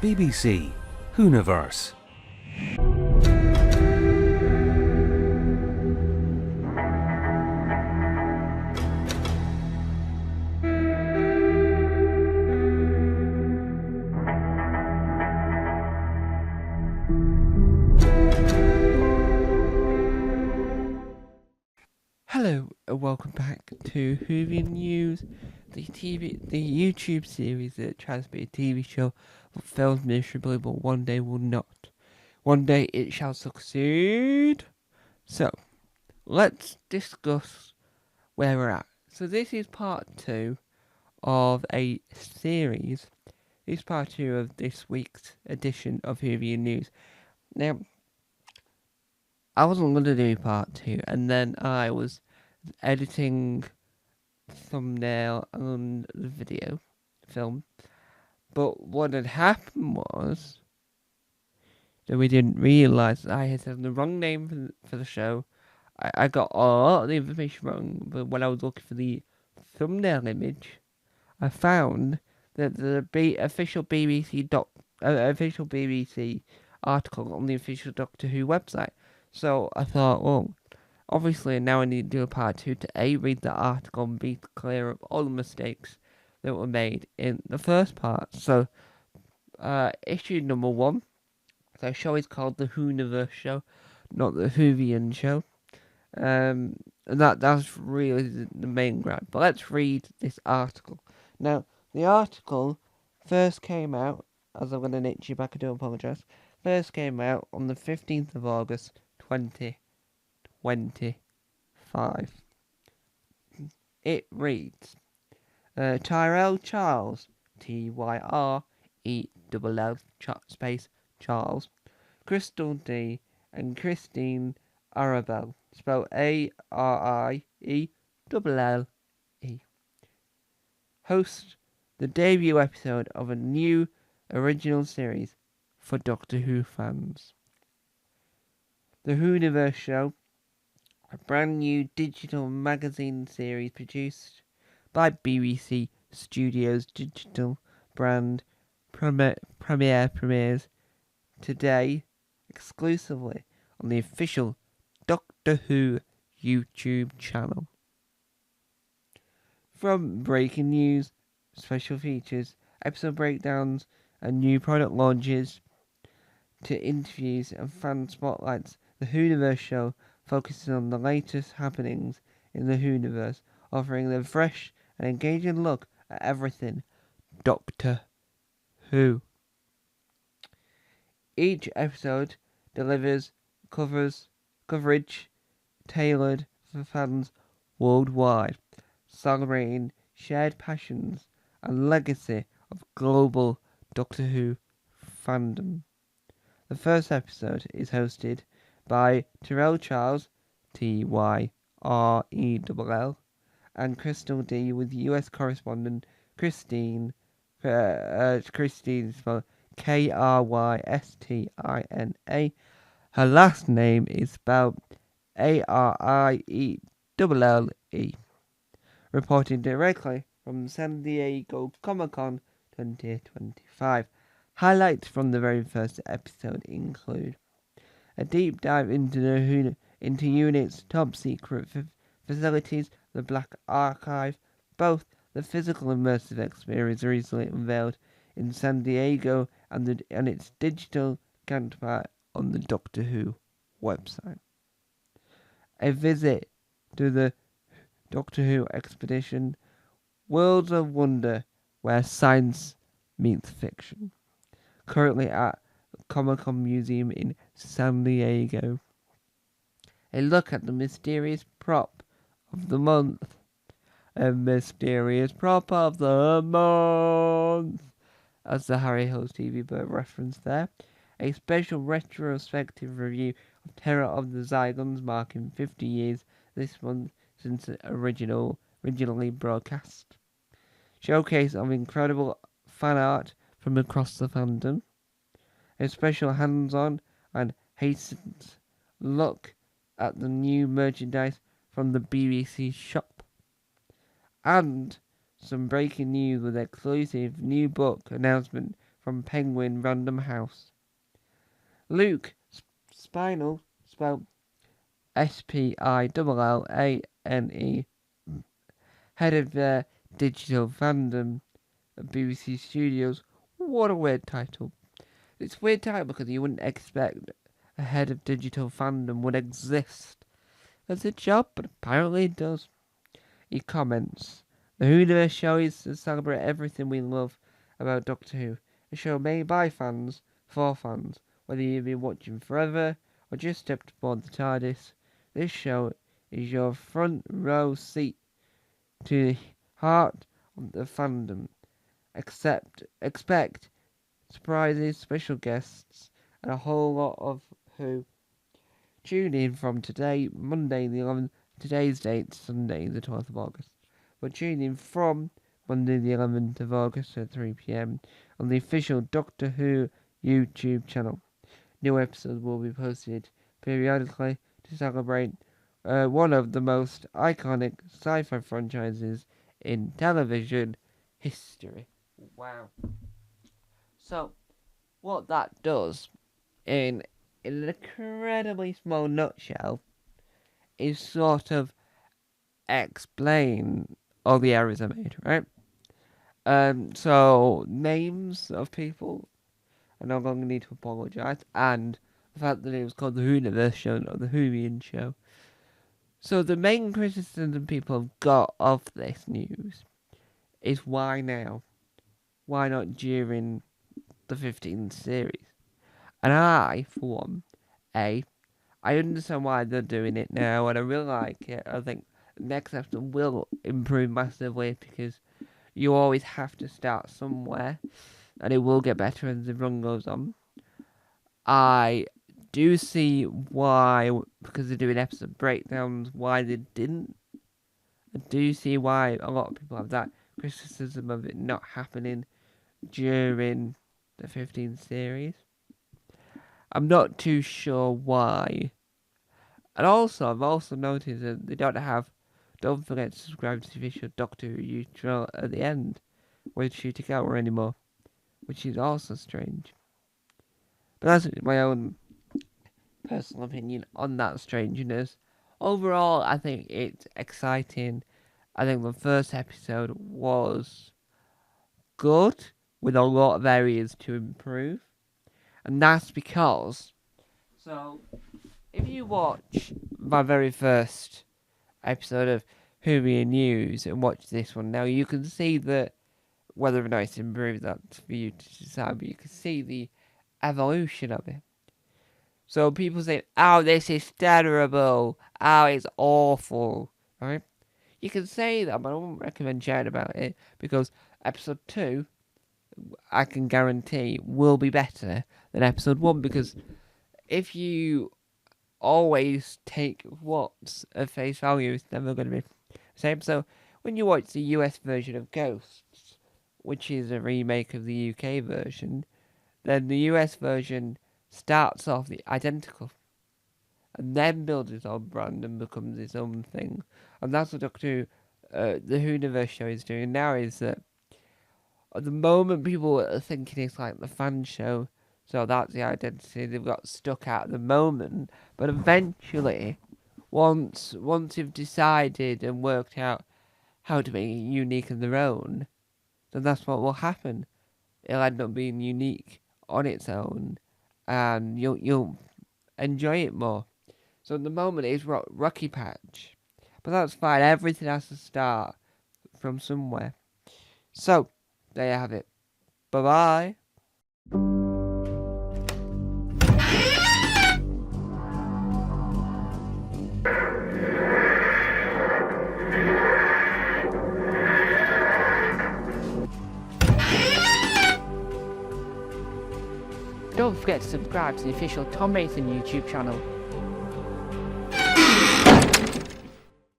BBC Whooniverse. Hello and welcome back to Whovian News, the YouTube series that tries to be a TV show but fails miserably, but one day will not. One day it shall succeed. So, let's discuss where we're at. So this is part 2 of a series. This is part 2 of this week's edition of Whovian News. Now, I wasn't going to do part 2, and then I was editing thumbnail and the video film, but what had happened was that we didn't realise that I had said the wrong name for the show. I got a lot of the information wrong, but when I was looking for the thumbnail image, I found that the official BBC article on the official Doctor Who website. So I thought, well, obviously now I need to do a part 2 to A, read the article and be clear of all the mistakes that were made in the first part. So, issue number 1. The show is called the Whooniverse Show, not the Whovian Show. And that's really the main gripe. But let's read this article. Now, the article first came out, as I'm going to nitch you back, I do apologise, first came out on the 15th of August, 2025. It reads, Tyrell Charles, Tyrell space Charles, Crystal D, and Christine Arabelle, spelled Arieelle, host the debut episode of a new original series for Doctor Who fans. The Whooniverse Show, a brand new digital magazine series produced by BBC Studios digital brand premieres today exclusively on the official Doctor Who YouTube channel. From breaking news, special features, episode breakdowns and new product launches to interviews and fan spotlights, the Whooniverse Show focuses on the latest happenings in the Whooniverse, offering a fresh and engaging look at everything Doctor Who. Each episode delivers coverage tailored for fans worldwide, celebrating shared passions and legacy of global Doctor Who fandom. The first episode is hosted by Tyrell Charles, Tyrell, and Crystal D, with US correspondent Christine spelled Krystina. Her last name is spelled Arielle, reporting directly from San Diego Comic-Con 2025. Highlights from the very first episode include a deep dive into UNIT's top secret facilities, the Black Archive. Both the physical immersive experience recently unveiled in San Diego and its digital counterpart on the Doctor Who website. A visit to the Doctor Who expedition, Worlds of Wonder, where science meets fiction, currently at the Comic-Con Museum in San Diego. A look at the mysterious prop of the month. A mysterious prop of the month, as the Harry Hills TV bird referenced there. A special retrospective review of Terror of the Zygons, marking 50 years this month since it originally broadcast. Showcase of incredible fan art from across the fandom. A special hands-on and hastened look at the new merchandise from the BBC shop. And some breaking news with exclusive new book announcement from Penguin Random House. Luke Spinal, spelled Spillane, head of their digital fandom at BBC Studios. What a weird title. It's a weird title because you wouldn't expect a head of digital fandom would exist as a job, but apparently it does. He comments, "The Whovian show is to celebrate everything we love about Doctor Who. A show made by fans, for fans, whether you've been watching forever or just stepped aboard the TARDIS. This show is your front row seat to the heart of the fandom. Expect surprises, special guests, and a whole lot of Who. Tune in from today, Monday the 11th. Today's date, Sunday the 12th of August. But tune in from Monday the 11th of August at 3 p.m. on the official Doctor Who YouTube channel. New episodes will be posted periodically to celebrate one of the most iconic sci-fi franchises in television history." Wow. So, what that does, in an incredibly small nutshell, is sort of explain all the errors I made, right? So, names of people, I no longer need to apologise, and the fact that it was called the Whovian show, not the Whovian show. So the main criticism people have got of this news is why now? Why not during the 15th series? And I, for one, I understand why they're doing it now, and I really like it. I think the next episode will improve massively because you always have to start somewhere, and it will get better as the run goes on. I do see why, because they're doing episode breakdowns, why they didn't. I do see why a lot of people have that criticism of it not happening during the 15th series. I'm not too sure why. And also, I've also noticed that they don't forget to subscribe to the official Doctor Who YouTube channel at the end with Shooting Hour anymore, which is also strange. But that's my own personal opinion on that strangeness. Overall, I think it's exciting. I think the first episode was good, with a lot of areas to improve. And that's because, so, if you watch my very first episode of Whovian News and watch this one now, you can see that whether or not it's improved, that's for you to decide, but you can see the evolution of it. So people say, "Oh, this is terrible. Oh, it's awful." Right? You can say that, but I wouldn't recommend chatting about it because episode 2, I can guarantee, will be better than episode 1, because if you always take what's at face value, it's never going to be the same. So when you watch the US version of Ghosts, which is a remake of the UK version, then the US version starts off identical and then builds its own brand and becomes its own thing. And that's what Doctor Who, the Whovian show is doing now, is that at the moment people are thinking it's like the fan show, so that's the identity they've got stuck at the moment. But eventually, once you've decided and worked out how to make it unique and their own, then that's what will happen. It'll end up being unique on its own, and you'll enjoy it more. So at the moment it's rocky patch, but that's fine. Everything has to start from somewhere. So there you have it. Bye bye. Don't forget to subscribe to the official Tom Mason YouTube channel.